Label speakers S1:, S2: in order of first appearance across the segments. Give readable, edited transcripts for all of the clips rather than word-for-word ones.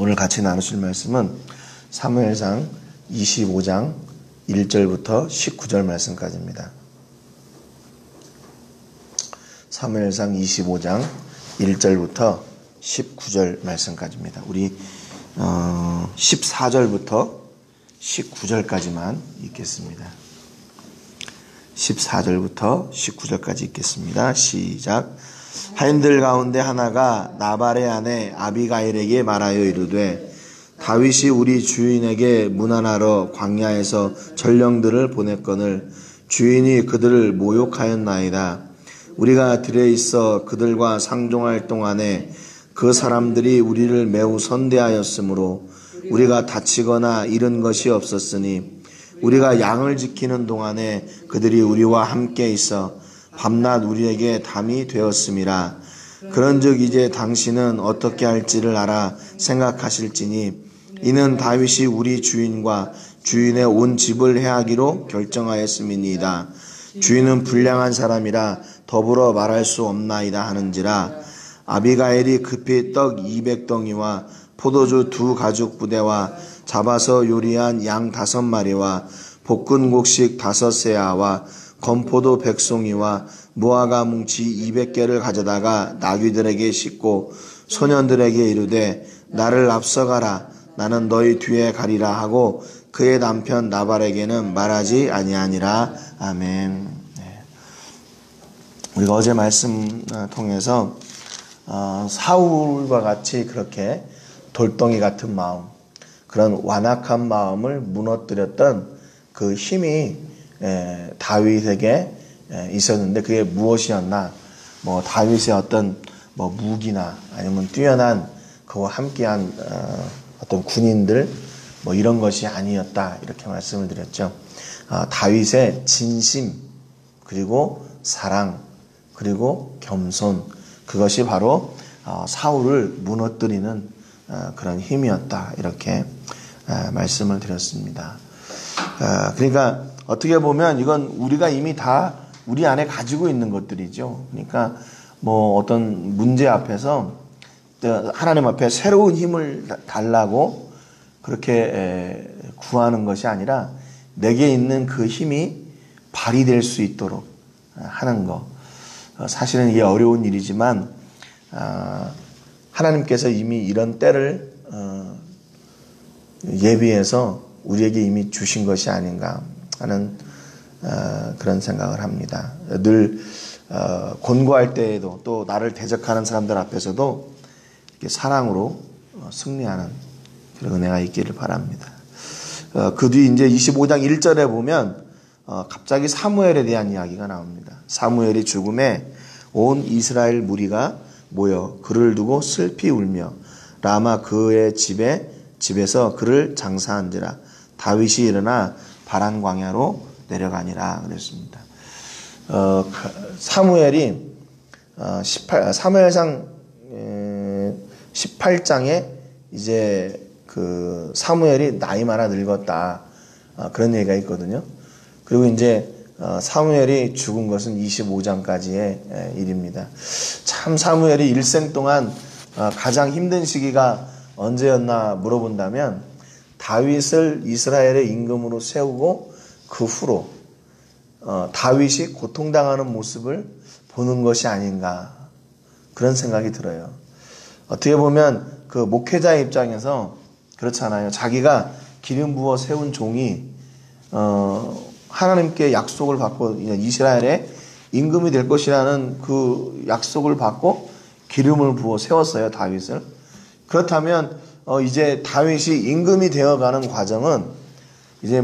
S1: 오늘 같이 나누실 말씀은 사무엘상 25장 1절부터 19절 말씀까지입니다. 사무엘상 25장 1절부터 19절 말씀까지입니다. 우리 14절부터 19절까지만 읽겠습니다. 14절부터 19절까지 읽겠습니다. 시작. 하인들 가운데 하나가 나발의 아내 아비가일에게 말하여 이르되 다윗이 우리 주인에게 문안하러 광야에서 전령들을 보냈거늘 주인이 그들을 모욕하였나이다. 우리가 들에 있어 그들과 상종할 동안에 그 사람들이 우리를 매우 선대하였으므로 우리가 다치거나 잃은 것이 없었으니 우리가 양을 지키는 동안에 그들이 우리와 함께 있어 밤낮 우리에게 담이 되었음이라. 그런즉 이제 당신은 어떻게 할지를 알아 생각하실지니 이는 다윗이 우리 주인과 주인의 온 집을 해하기로 결정하였음이니이다. 주인은 불량한 사람이라 더불어 말할 수 없나이다 하는지라. 아비가일이 급히 떡 200덩이와 포도주 2가죽 부대와 잡아서 요리한 양 5마리와 볶은 곡식 5세아와 건포도 100송이와 무화과 뭉치 200개를 가져다가 나귀들에게 싣고 소년들에게 이르되 나를 앞서가라. 나는 너희 뒤에 가리라 하고 그의 남편 나발에게는 말하지 아니하니라. 아멘. 우리가 어제 말씀 통해서 사울과 같이 그렇게 돌덩이 같은 마음, 그런 완악한 마음을 무너뜨렸던 그 힘이 다윗에게 있었는데 그게 무엇이었나? 다윗의 어떤 무기나 아니면 뛰어난 그와 함께한 어떤 군인들 이런 것이 아니었다, 이렇게 말씀을 드렸죠. 다윗의 진심, 그리고 사랑, 그리고 겸손, 그것이 바로 사울을 무너뜨리는 그런 힘이었다, 이렇게 말씀을 드렸습니다. 그러니까 어떻게 보면 이건 우리가 이미 다 우리 안에 가지고 있는 것들이죠. 그러니까 어떤 문제 앞에서 하나님 앞에 새로운 힘을 달라고 그렇게 구하는 것이 아니라 내게 있는 그 힘이 발휘될 수 있도록 하는 것. 사실은 이게 어려운 일이지만 하나님께서 이미 이런 때를 예비해서 우리에게 이미 주신 것이 아닌가 하는 그런 생각을 합니다. 늘 권고할 때에도 또 나를 대적하는 사람들 앞에서도 이렇게 사랑으로 승리하는 그런 은혜가 있기를 바랍니다. 그 뒤 이제 25장 1절에 보면 갑자기 사무엘에 대한 이야기가 나옵니다. 사무엘이 죽음에 온 이스라엘 무리가 모여 그를 두고 슬피 울며 라마 그의 집에서 그를 장사한지라. 다윗이 일어나 바란 광야로 내려가니라 그랬습니다. 사무엘이 사무엘상 18장에 이제 그 사무엘이 나이 많아 늙었다, 그런 얘기가 있거든요. 그리고 이제 사무엘이 죽은 것은 25장까지의 일입니다. 참 사무엘이 일생 동안 가장 힘든 시기가 언제였나 물어본다면 다윗을 이스라엘의 임금으로 세우고 그 후로 다윗이 고통당하는 모습을 보는 것이 아닌가, 그런 생각이 들어요. 어떻게 보면 그 목회자의 입장에서 그렇잖아요. 자기가 기름 부어 세운 종이 하나님께 약속을 받고 이스라엘의 임금이 될 것이라는 그 약속을 받고 기름을 부어 세웠어요, 다윗을. 그렇다면 이제 다윗이 임금이 되어가는 과정은 이제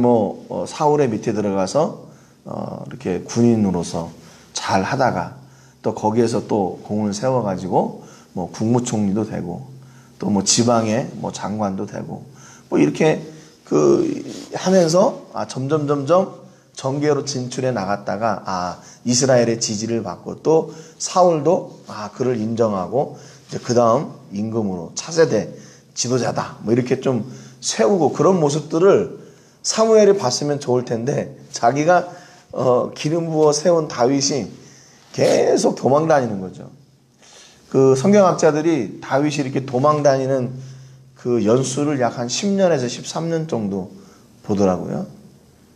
S1: 사울의 밑에 들어가서 이렇게 군인으로서 잘 하다가 또 거기에서 또 공을 세워가지고 국무총리도 되고 또 지방의 장관도 되고 이렇게 하면서 점점 정계로 진출해 나갔다가 이스라엘의 지지를 받고 또 사울도 그를 인정하고 이제 그 다음 임금으로 차세대 지도자다 이렇게 좀 세우고, 그런 모습들을 사무엘이 봤으면 좋을 텐데 자기가 기름 부어 세운 다윗이 계속 도망 다니는 거죠. 그 성경학자들이 다윗이 이렇게 도망 다니는 그 연수를 약 한 10년에서 13년 정도 보더라고요.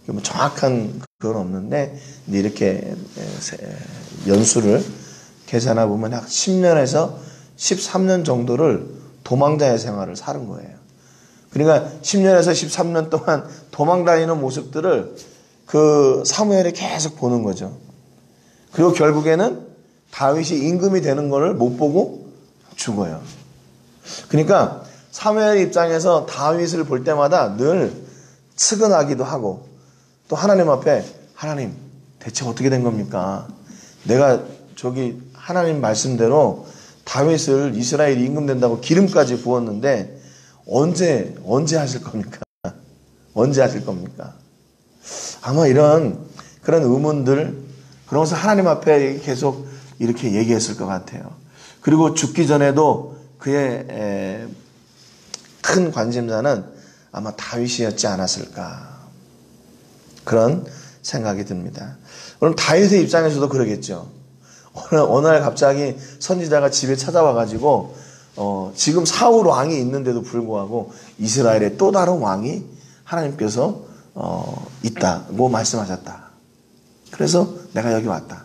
S1: 뭐 정확한 그건 없는데 이렇게 연수를 계산해 보면 약 10년에서 13년 정도를 도망자의 생활을 사는 거예요. 그러니까 10년에서 13년 동안 도망 다니는 모습들을 그 사무엘이 계속 보는 거죠. 그리고 결국에는 다윗이 임금이 되는 것을 못 보고 죽어요. 그러니까 사무엘 입장에서 다윗을 볼 때마다 늘 측은하기도 하고 또 하나님 앞에 하나님 대체 어떻게 된 겁니까? 내가 저기 하나님 말씀대로 다윗을 이스라엘 임금 된다고 기름까지 부었는데 언제 하실 겁니까? 언제 하실 겁니까? 아마 이런 그런 의문들 그러면서 하나님 앞에 계속 이렇게 얘기했을 것 같아요. 그리고 죽기 전에도 그의 큰 관심사는 아마 다윗이었지 않았을까 그런 생각이 듭니다. 그럼 다윗의 입장에서도 그러겠죠. 어느 날 갑자기 선지자가 집에 찾아와가지고 지금 사울 왕이 있는데도 불구하고 이스라엘에 또 다른 왕이 하나님께서 있다고 말씀하셨다. 그래서 내가 여기 왔다.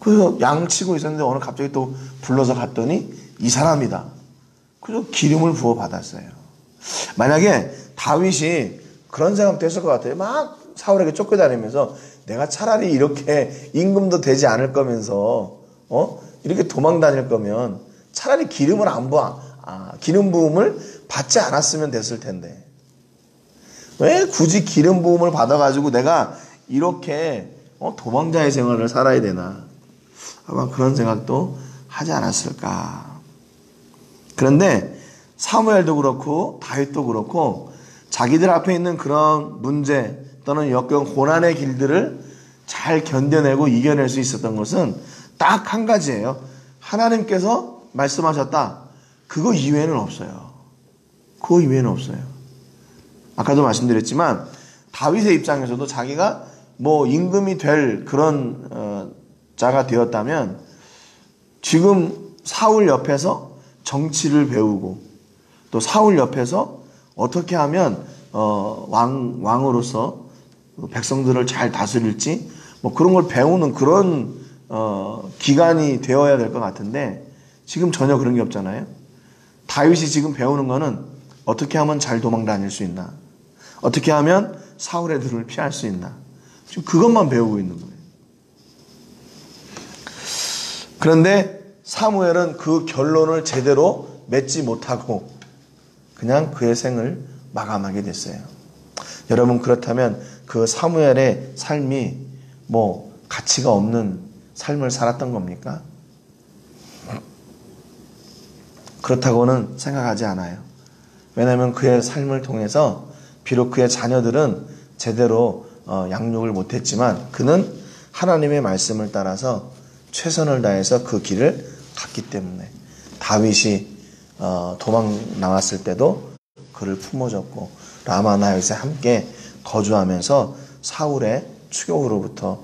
S1: 그래서 양치고 있었는데 오늘 갑자기 또 불러서 갔더니 이 사람이다. 그래서 기름을 부어 받았어요. 만약에 다윗이 그런 생각도 했을 것 같아요. 막 사울에게 쫓겨다니면서 내가 차라리 이렇게 임금도 되지 않을 거면서 이렇게 도망 다닐 거면 차라리 기름을 안 부어 기름 부음을 받지 않았으면 됐을 텐데 왜 굳이 기름 부음을 받아가지고 내가 이렇게 도망자의 생활을 살아야 되나 아마 그런 생각도 하지 않았을까. 그런데 사무엘도 그렇고 다윗도 그렇고 자기들 앞에 있는 그런 문제 또는 역경 고난의 길들을 잘 견뎌내고 이겨낼 수 있었던 것은 딱 한 가지예요. 하나님께서 말씀하셨다. 그거 이외에는 없어요. 그거 이외에는 없어요. 아까도 말씀드렸지만 다윗의 입장에서도 자기가 뭐 임금이 될 그런 자가 되었다면 지금 사울 옆에서 정치를 배우고 또 사울 옆에서 어떻게 하면 왕으로서 백성들을 잘 다스릴지 뭐 그런 걸 배우는 그런 기간이 되어야 될 것 같은데 지금 전혀 그런 게 없잖아요. 다윗이 지금 배우는 거는 어떻게 하면 잘 도망 다닐 수 있나, 어떻게 하면 사울의 눈을 피할 수 있나, 지금 그것만 배우고 있는 거예요. 그런데 사무엘은 그 결론을 제대로 맺지 못하고 그냥 그의 생을 마감하게 됐어요. 여러분 그렇다면 그 사무엘의 삶이 뭐 가치가 없는 삶을 살았던 겁니까? 그렇다고는 생각하지 않아요. 왜냐하면 그의 삶을 통해서 비록 그의 자녀들은 제대로 양육을 못했지만 그는 하나님의 말씀을 따라서 최선을 다해서 그 길을 갔기 때문에 다윗이 도망 나왔을 때도 그를 품어줬고 라마나요에 함께 거주하면서 사울의 추격으로부터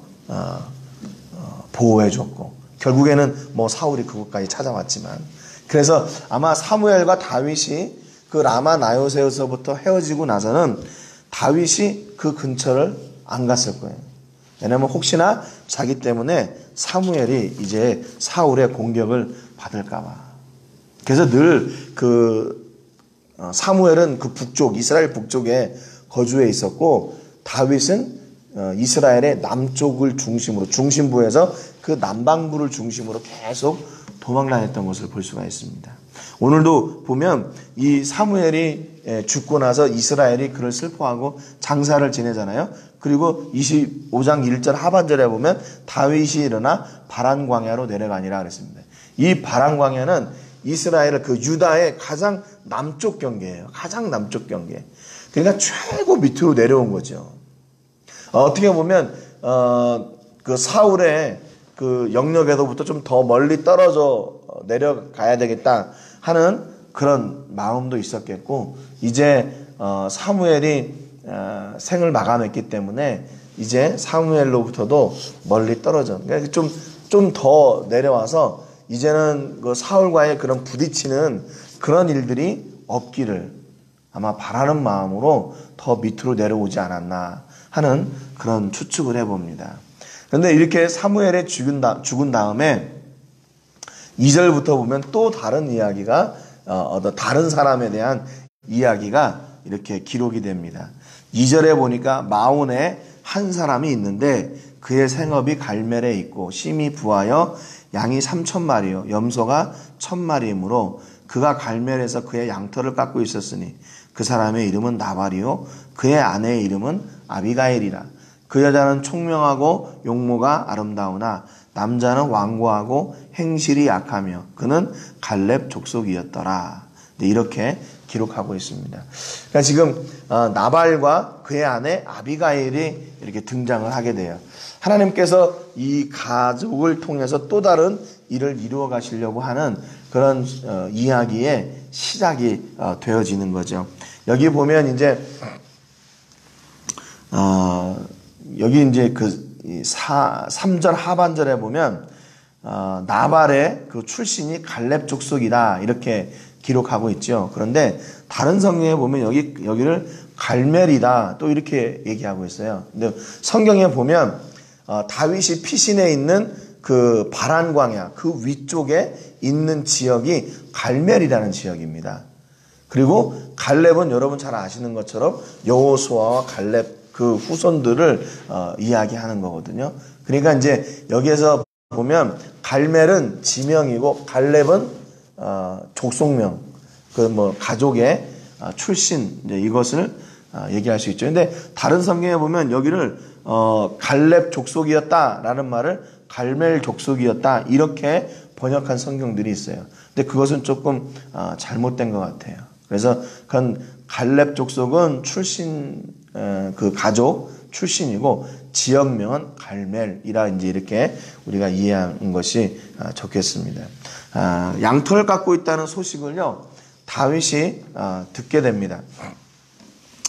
S1: 보호해줬고 결국에는 뭐 사울이 그곳까지 찾아왔지만 그래서 아마 사무엘과 다윗이 그 라마나요세에서부터 헤어지고 나서는 다윗이 그 근처를 안 갔을 거예요. 왜냐하면 혹시나 자기 때문에 사무엘이 이제 사울의 공격을 받을까봐. 그래서 늘 사무엘은 그 북쪽 이스라엘 북쪽에 거주해 있었고 다윗은 이스라엘의 남쪽을 중심으로 중심부에서 그 남방부를 중심으로 계속 도망 다녔던 것을 볼 수가 있습니다. 오늘도 보면 이 사무엘이 죽고 나서 이스라엘이 그를 슬퍼하고 장사를 지내잖아요. 그리고 25장 1절 하반절에 보면 다윗이 일어나 바란 광야로 내려가니라 그랬습니다. 이 바란 광야는 이스라엘 그 유다의 가장 남쪽 경계예요. 가장 남쪽 경계. 그러니까 최고 밑으로 내려온 거죠. 어떻게 보면 그 사울의 그 영역에서부터 좀 더 멀리 떨어져 내려가야 되겠다 하는 그런 마음도 있었겠고 이제 사무엘이 생을 마감했기 때문에 이제 사무엘로부터도 멀리 떨어져. 그러니까 좀 더 내려와서 이제는 그 사울과의 그런 부딪히는 그런 일들이 없기를 아마 바라는 마음으로 더 밑으로 내려오지 않았나 하는 그런 추측을 해봅니다. 그런데 이렇게 사무엘이 죽은 다음에 2절부터 보면 또 다른 이야기가 다른 사람에 대한 이야기가 이렇게 기록이 됩니다. 2절에 보니까 마온에 한 사람이 있는데 그의 생업이 갈멜에 있고 심히 부하여 양이 3,000마리요 염소가 1,000마리이므로 그가 갈멜에서 그의 양털을 깎고 있었으니 그 사람의 이름은 나발이요 그의 아내의 이름은 아비가일이라. 그 여자는 총명하고 용모가 아름다우나 남자는 완고하고 행실이 약하며 그는 갈렙 족속이었더라. 이렇게 기록하고 있습니다. 그러니까 지금 나발과 그의 아내 아비가일이 이렇게 등장을 하게 돼요. 하나님께서 이 가족을 통해서 또 다른 일을 이루어 가시려고 하는 그런 이야기의 시작이 되어지는 거죠. 여기 보면 이제 여기 이제 그 3절 하반절에 보면 나발의 그 출신이 갈렙 족속이다 이렇게 기록하고 있죠. 그런데 다른 성경에 보면 여기를 갈멜이다 또 이렇게 얘기하고 있어요. 근데 성경에 보면 다윗이 피신해 있는 그 바란 광야 그 위쪽에 있는 지역이 갈멜이라는 지역입니다. 그리고 갈렙은 여러분 잘 아시는 것처럼 여호수아와 갈렙 그 후손들을 이야기하는 거거든요. 그러니까 이제 여기에서 보면 갈멜은 지명이고 갈렙은 족속명, 그 뭐 가족의 출신 이제 이것을 얘기할 수 있죠. 근데 다른 성경에 보면 여기를 갈렙 족속이었다라는 말을 갈멜 족속이었다 이렇게 번역한 성경들이 있어요. 근데 그것은 조금 잘못된 것 같아요. 그래서 그건 갈렙 족속은 출신 그 가족 출신이고 지역명은 갈멜이라 이제 이렇게 우리가 이해하는 것이 좋겠습니다. 양털을 깎고 있다는 소식을요 다윗이 듣게 됩니다.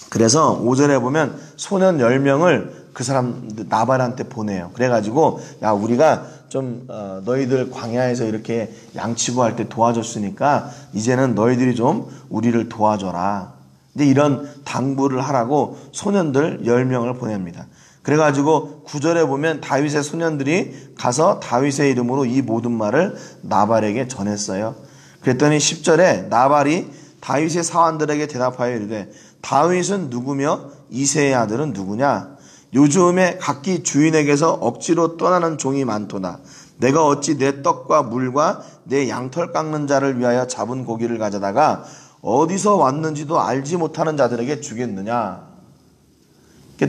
S1: 그래서 5절에 보면 소년 10명을 그 사람 나발한테 보내요. 그래가지고 야 우리가 좀 너희들 광야에서 이렇게 양치고 할 때 도와줬으니까 이제는 너희들이 좀 우리를 도와줘라. 근데 이런 당부를 하라고 소년들 10명을 보냅니다. 그래가지고 9절에 보면 다윗의 소년들이 가서 다윗의 이름으로 이 모든 말을 나발에게 전했어요. 그랬더니 10절에 나발이 다윗의 사환들에게 대답하여 이르되 다윗은 누구며 이새의 아들은 누구냐? 요즘에 각기 주인에게서 억지로 떠나는 종이 많도다. 내가 어찌 내 떡과 물과 내 양털 깎는 자를 위하여 잡은 고기를 가져다가 어디서 왔는지도 알지 못하는 자들에게 주겠느냐?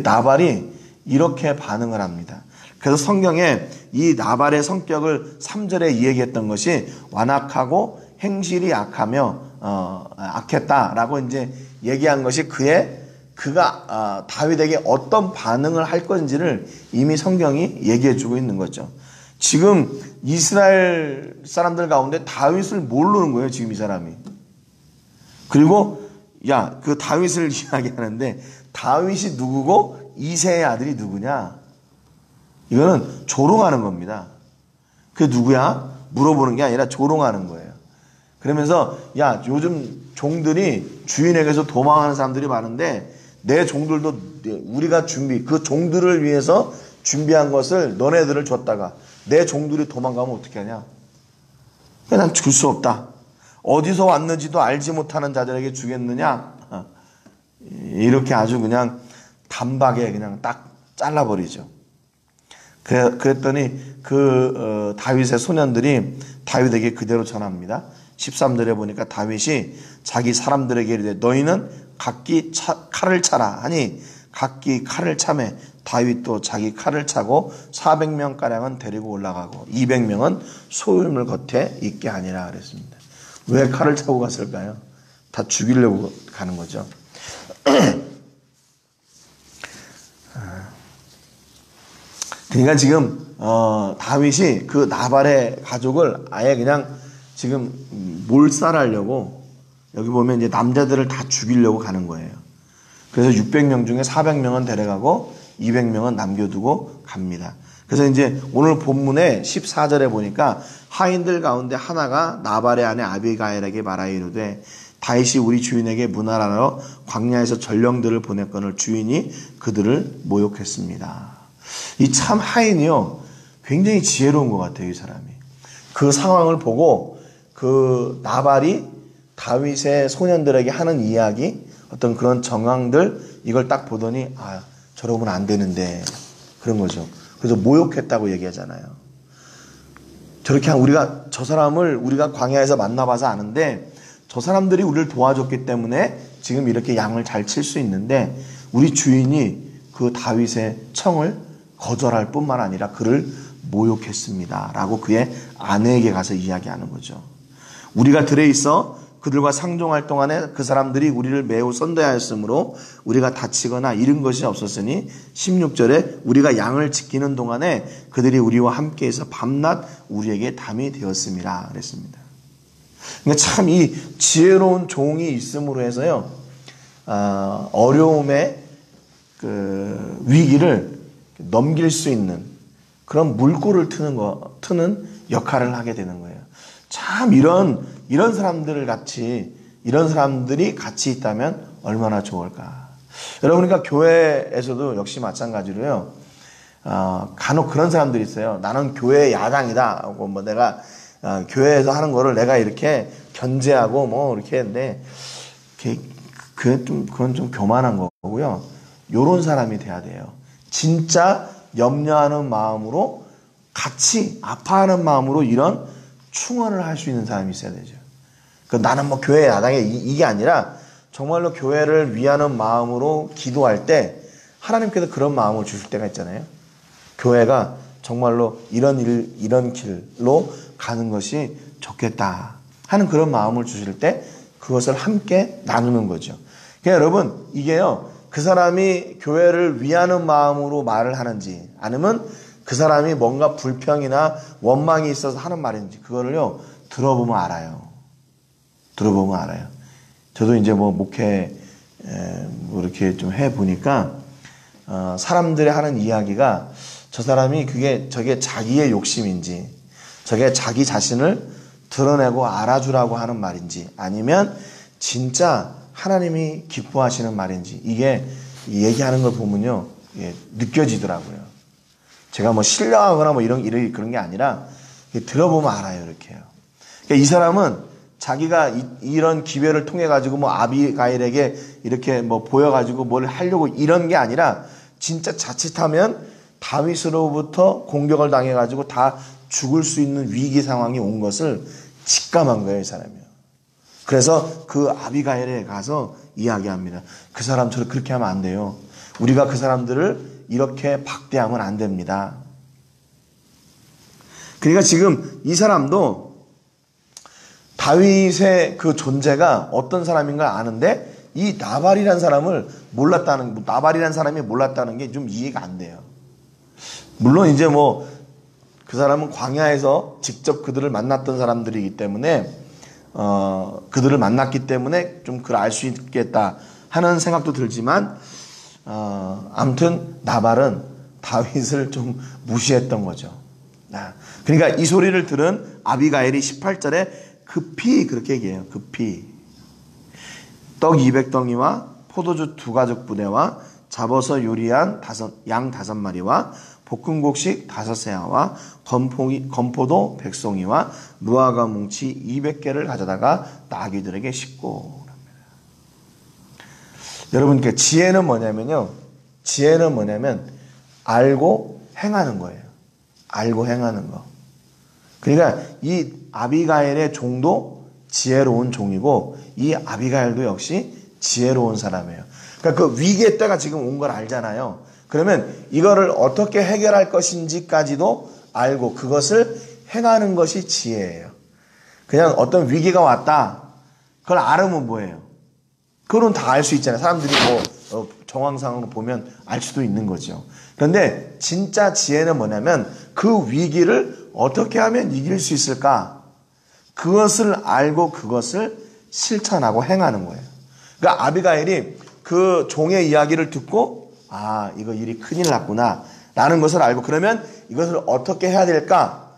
S1: 나발이 이렇게 반응을 합니다. 그래서 성경에 이 나발의 성격을 3절에 이야기했던 것이 완악하고 행실이 약하며 악했다라고 이제 얘기한 것이 그가 다윗에게 어떤 반응을 할 건지를 이미 성경이 얘기해 주고 있는 거죠. 지금 이스라엘 사람들 가운데 다윗을 모르는 거예요, 지금 이 사람이. 그리고 그 다윗을 이야기하는데 다윗이 누구고 이새의 아들이 누구냐? 이거는 조롱하는 겁니다. 그게 누구야? 물어보는 게 아니라 조롱하는 거예요. 그러면서 요즘 종들이 주인에게서 도망하는 사람들이 많은데 내 종들도 우리가 그 종들을 위해서 준비한 것을 너네들을 줬다가 내 종들이 도망가면 어떻게 하냐? 난 줄 수 없다. 어디서 왔는지도 알지 못하는 자들에게 주겠느냐? 이렇게 아주 그냥 단박에 그냥 딱 잘라버리죠. 그랬더니 다윗의 소년들이 다윗에게 그대로 전합니다. 13절에 보니까 다윗이 자기 사람들에게 이르되 너희는 각기 칼을 차라 하니 각기 칼을 차매 다윗도 자기 칼을 차고 400명가량은 데리고 올라가고 200명은 소유물 겉에 있게 하니라 그랬습니다. 왜 칼을 차고 갔을까요? 다 죽이려고 가는 거죠. 그러니까 지금 다윗이 그 나발의 가족을 아예 그냥 지금 몰살하려고 여기 보면 이제 남자들을 다 죽이려고 가는 거예요. 그래서 600명 중에 400명은 데려가고 200명은 남겨두고 갑니다. 그래서 이제 오늘 본문에 14절에 보니까 하인들 가운데 하나가 나발의 아내 아비가일에게 말하여 이르되 다윗이 우리 주인에게 문하라러 광야에서 전령들을 보냈거늘 주인이 그들을 모욕했습니다. 이 참 하인이요, 굉장히 지혜로운 것 같아요. 이 사람이 그 상황을 보고 그 나발이 다윗의 소년들에게 하는 이야기, 어떤 그런 정황들, 이걸 딱 보더니 아, 저러면 안 되는데, 그런 거죠. 그래서 모욕했다고 얘기하잖아요. 저렇게 우리가 저 사람을 우리가 광야에서 만나봐서 아는데 저 사람들이 우리를 도와줬기 때문에 지금 이렇게 양을 잘 칠 수 있는데, 우리 주인이 그 다윗의 청을 거절할 뿐만 아니라 그를 모욕했습니다 라고 그의 아내에게 가서 이야기하는 거죠. 우리가 들에 있어 그들과 상종할 동안에 그 사람들이 우리를 매우 선대하였으므로 우리가 다치거나 잃은 것이 없었으니 16절에 우리가 양을 지키는 동안에 그들이 우리와 함께해서 밤낮 우리에게 담이 되었습니다 그랬습니다. 그러니까 참 이 지혜로운 종이 있음으로 해서요, 어려움의 그 위기를 넘길 수 있는 그런 물꼬를 트는 역할을 하게 되는 거예요. 참 이런 사람들이 같이 있다면 얼마나 좋을까. 여러분, 그러니까 교회에서도 역시 마찬가지로요, 간혹 그런 사람들이 있어요. 나는 교회의 야당이다 하고 뭐 내가 교회에서 하는 거를 내가 이렇게 견제하고 뭐 이렇게 했는데, 그건 좀 교만한 거고요. 요런 사람이 돼야 돼요. 진짜 염려하는 마음으로, 같이 아파하는 마음으로 이런 충원을 할 수 있는 사람이 있어야 되죠. 나는 뭐 교회 야당에 이게 아니라 정말로 교회를 위하는 마음으로 기도할 때 하나님께서 그런 마음을 주실 때가 있잖아요. 교회가 정말로 이런 길로 가는 것이 좋겠다 하는 그런 마음을 주실 때 그것을 함께 나누는 거죠. 그러니까 여러분, 이게요, 그 사람이 교회를 위하는 마음으로 말을 하는지 아니면 그 사람이 뭔가 불평이나 원망이 있어서 하는 말인지, 그거를요, 들어보면 알아요. 저도 이제 뭐 목회 뭐 이렇게 좀 해보니까 사람들이 하는 이야기가 저 사람이 저게 자기의 욕심인지, 저게 자기 자신을 드러내고 알아주라고 하는 말인지, 아니면 진짜 하나님이 기뻐하시는 말인지, 이게 얘기하는 걸 보면요, 느껴지더라고요. 제가 뭐 신뢰하거나 뭐 그런 게 아니라 들어보면 알아요, 이렇게요. 그러니까 이 사람은 자기가 이런 기회를 통해 가지고 뭐 아비가일에게 이렇게 뭐 보여가지고 뭘 하려고 이런 게 아니라 진짜 자칫하면 다윗으로부터 공격을 당해가지고 다 죽을 수 있는 위기 상황이 온 것을 직감한 거예요, 이 사람이요. 그래서 그 아비가일에 가서 이야기합니다. 그 사람처럼 그렇게 하면 안 돼요. 우리가 그 사람들을 이렇게 박대하면 안 됩니다. 그러니까 지금 이 사람도 다윗의 그 존재가 어떤 사람인가 아는데 이 나발이라는 사람이 몰랐다는 게 좀 이해가 안 돼요. 물론 이제 뭐 그 사람은 광야에서 직접 그들을 만났던 사람들이기 때문에 그들을 만났기 때문에 좀 그걸 알 수 있겠다 하는 생각도 들지만, 아무튼 나발은 다윗을 좀 무시했던 거죠. 그러니까 이 소리를 들은 아비가일이 18절에 급히 그렇게 얘기해요. 급히 떡 200덩이와 포도주 2가죽 잡아서 요리한 양 5마리와 볶음곡식 5세아와 건포도 100송이와 무화과 뭉치 200개를 가져다가 나귀들에게 싣고. 여러분, 그 지혜는 뭐냐면 알고 행하는 거예요. 알고 행하는 거. 그러니까 이 아비가일의 종도 지혜로운 종이고, 이 아비가일도 역시 지혜로운 사람이에요. 그러니까 그 위기의 때가 지금 온 걸 알잖아요. 그러면 이거를 어떻게 해결할 것인지까지도 알고 그것을 행하는 것이 지혜예요. 그냥 어떤 위기가 왔다, 그걸 알으면 뭐예요? 그건 다 알 수 있잖아요. 사람들이 뭐 정황상으로 보면 알 수도 있는 거죠. 그런데 진짜 지혜는 뭐냐면 그 위기를 어떻게 하면 이길 수 있을까? 그것을 알고 그것을 실천하고 행하는 거예요. 그러니까 아비가일이 그 종의 이야기를 듣고, 이거 일이 큰일 났구나 라는 것을 알고, 그러면 이것을 어떻게 해야 될까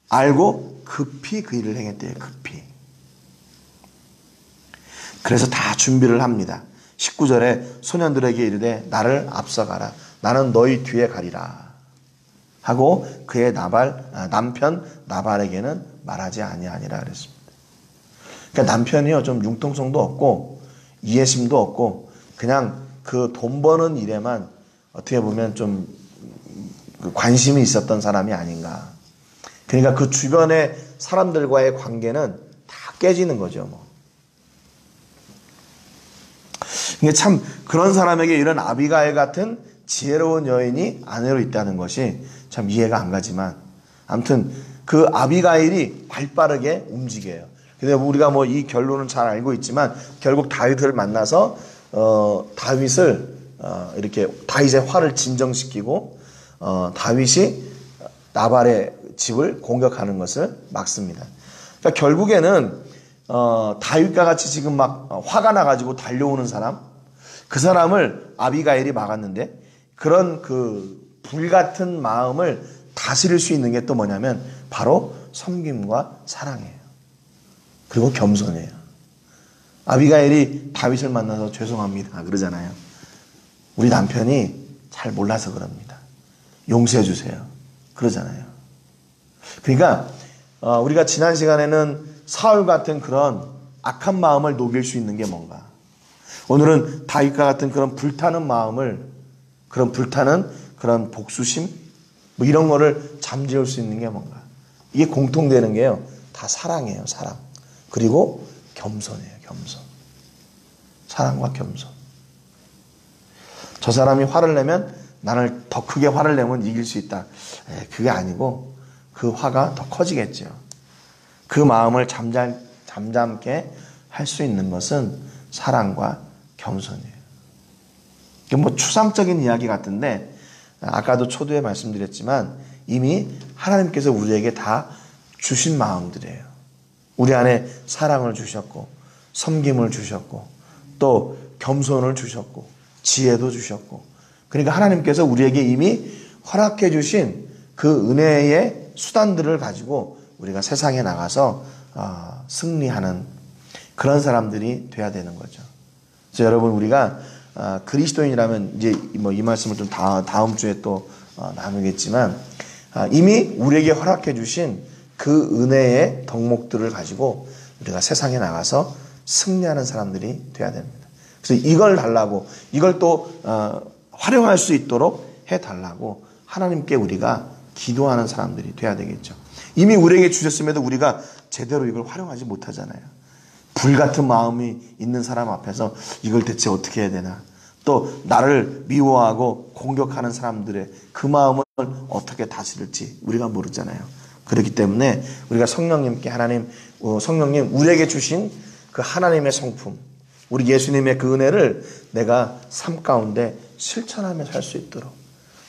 S1: 알고 급히 그 일을 행했대요. 급히. 그래서 다 준비를 합니다. 19절에 소년들에게 이르되 나를 앞서가라. 나는 너희 뒤에 가리라. 하고 그의 남편 나발에게는 말하지 아니하니라 그랬습니다. 그러니까 남편이요 좀 융통성도 없고 이해심도 없고 그냥 그 돈 버는 일에만 어떻게 보면 좀 관심이 있었던 사람이 아닌가. 그러니까 그 주변의 사람들과의 관계는 다 깨지는 거죠. 뭐. 이게 참 그런 사람에게 이런 아비가일 같은 지혜로운 여인이 아내로 있다는 것이 참 이해가 안 가지만 아무튼 그 아비가일이 발빠르게 움직여요. 근데 우리가 뭐 이 결론은 잘 알고 있지만 결국 다윗을 만나서 다윗을 이렇게 다윗의 화를 진정시키고 다윗이 나발의 집을 공격하는 것을 막습니다. 그러니까 결국에는 다윗과 같이 지금 막 화가 나가지고 달려오는 사람, 그 사람을 아비가일이 막았는데 그런 그 불같은 마음을 다스릴 수 있는 게 또 뭐냐면 바로 섬김과 사랑이에요. 그리고 겸손이에요. 아비가일이 다윗을 만나서 죄송합니다 그러잖아요. 우리 남편이 잘 몰라서 그럽니다. 용서해 주세요. 그러잖아요. 그러니까 우리가 지난 시간에는 사울 같은 그런 악한 마음을 녹일 수 있는 게 뭔가. 오늘은 다윗과 같은 그런 불타는 마음을 그런 불타는 그런 복수심 뭐 이런 거를 잠재울 수 있는 게 뭔가. 이게 공통되는 게요. 다 사랑이에요. 사랑. 그리고 겸손이에요. 겸손. 사랑과 겸손. 저 사람이 화를 내면 나를 더 크게 화를 내면 이길 수 있다. 그게 아니고 그 화가 더 커지겠죠. 그 마음을 잠잠게 할 수 있는 것은 사랑과 겸손이에요. 이게 뭐 추상적인 이야기 같은데 아까도 초두에 말씀드렸지만 이미 하나님께서 우리에게 다 주신 마음들이에요. 우리 안에 사랑을 주셨고 섬김을 주셨고 또 겸손을 주셨고 지혜도 주셨고 그러니까 하나님께서 우리에게 이미 허락해 주신 그 은혜의 수단들을 가지고 우리가 세상에 나가서 승리하는 그런 사람들이 돼야 되는 거죠. 그래서 여러분 우리가 그리스도인이라면 이제 뭐 이 말씀을 좀 다음 주에 또 나누겠지만 이미 우리에게 허락해 주신 그 은혜의 덕목들을 가지고 우리가 세상에 나가서 승리하는 사람들이 돼야 됩니다. 그래서 이걸 달라고 이걸 또 활용할 수 있도록 해달라고 하나님께 우리가 기도하는 사람들이 돼야 되겠죠. 이미 우리에게 주셨음에도 우리가 제대로 이걸 활용하지 못하잖아요. 불같은 마음이 있는 사람 앞에서 이걸 대체 어떻게 해야 되나. 또 나를 미워하고 공격하는 사람들의 그 마음을 어떻게 다스릴지 우리가 모르잖아요. 그렇기 때문에 우리가 성령님께 성령님 우리에게 주신 그 하나님의 성품 우리 예수님의 그 은혜를 내가 삶 가운데 실천하며 살 수 있도록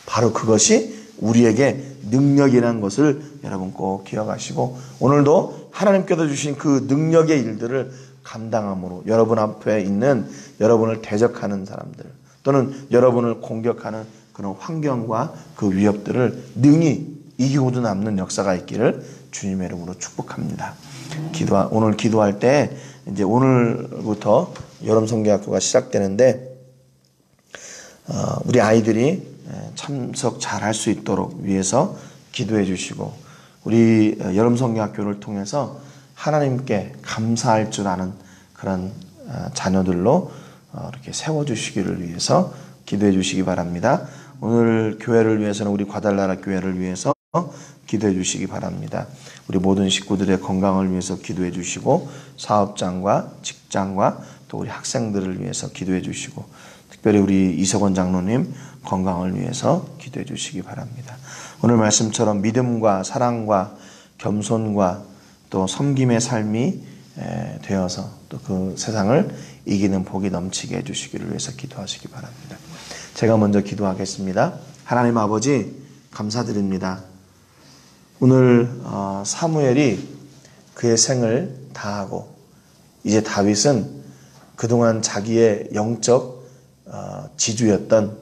S1: 바로 그것이 우리에게 능력이라는 것을 여러분 꼭 기억하시고 오늘도 하나님께서 주신 그 능력의 일들을 감당함으로 여러분 앞에 있는 여러분을 대적하는 사람들 또는 여러분을 공격하는 그런 환경과 그 위협들을 능히 이기고도 남는 역사가 있기를 주님의 이름으로 축복합니다. 오늘 기도할 때 이제 오늘부터 여름 성경학교가 시작되는데 우리 아이들이 참석 잘 할 수 있도록 위해서 기도해 주시고 우리 여름 성경학교를 통해서 하나님께 감사할 줄 아는 그런 자녀들로 이렇게 세워주시기를 위해서 기도해 주시기 바랍니다. 오늘 교회를 위해서는 우리 과달나라 교회를 위해서 기도해 주시기 바랍니다. 우리 모든 식구들의 건강을 위해서 기도해 주시고 사업장과 직장과 또 우리 학생들을 위해서 기도해 주시고 특별히 우리 이석원 장로님 건강을 위해서 기도해 주시기 바랍니다. 오늘 말씀처럼 믿음과 사랑과 겸손과 또 섬김의 삶이 되어서 또 그 세상을 이기는 복이 넘치게 해주시기를 위해서 기도하시기 바랍니다. 제가 먼저 기도하겠습니다. 하나님 아버지 감사드립니다. 오늘 사무엘이 그의 생을 다하고 이제 다윗은 그동안 자기의 영적 지주였던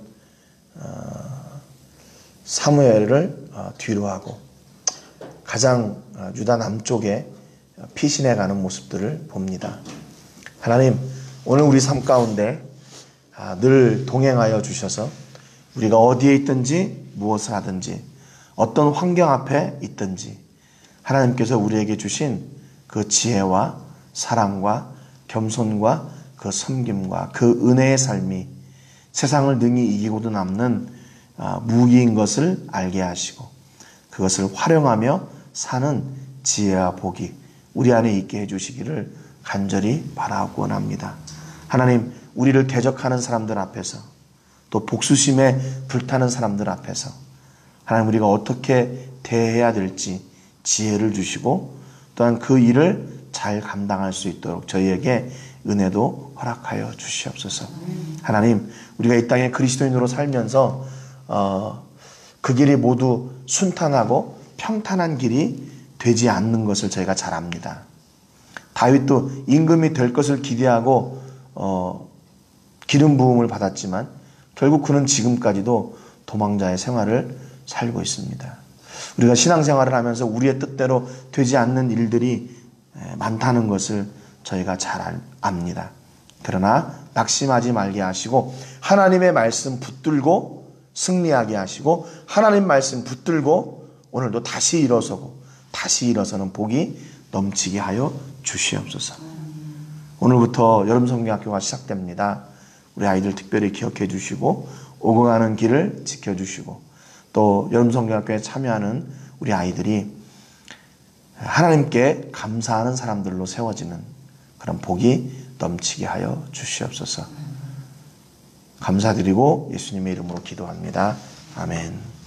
S1: 사무엘을 뒤로하고 가장 유다 남쪽에 피신해 가는 모습들을 봅니다. 하나님, 오늘 우리 삶 가운데 늘 동행하여 주셔서 우리가 어디에 있든지 무엇을 하든지 어떤 환경 앞에 있든지 하나님께서 우리에게 주신 그 지혜와 사랑과 겸손과 그 섬김과 그 은혜의 삶이 세상을 능히 이기고도 남는 무기인 것을 알게 하시고 그것을 활용하며 사는 지혜와 복이 우리 안에 있게 해주시기를 간절히 바라고 원합니다. 하나님, 우리를 대적하는 사람들 앞에서 또 복수심에 불타는 사람들 앞에서 하나님 우리가 어떻게 대해야 될지 지혜를 주시고 또한 그 일을 잘 감당할 수 있도록 저희에게 은혜도 허락하여 주시옵소서. 하나님, 우리가 이 땅에 그리스도인으로 살면서 그 길이 모두 순탄하고 평탄한 길이 되지 않는 것을 저희가 잘 압니다. 다윗도 임금이 될 것을 기대하고 기름 부음을 받았지만 결국 그는 지금까지도 도망자의 생활을 살고 있습니다. 우리가 신앙생활을 하면서 우리의 뜻대로 되지 않는 일들이 많다는 것을 저희가 잘 압니다. 그러나 낙심하지 말게 하시고 하나님의 말씀 붙들고 승리하게 하시고 하나님 말씀 붙들고 오늘도 다시 일어서는 복이 넘치게 하여 주시옵소서. 오늘부터 여름성경학교가 시작됩니다. 우리 아이들 특별히 기억해 주시고 오고 가는 길을 지켜주시고 또 여름성경학교에 참여하는 우리 아이들이 하나님께 감사하는 사람들로 세워지는 그런 복이 넘치게 하여 주시옵소서. 감사드리고 예수님의 이름으로 기도합니다. 아멘.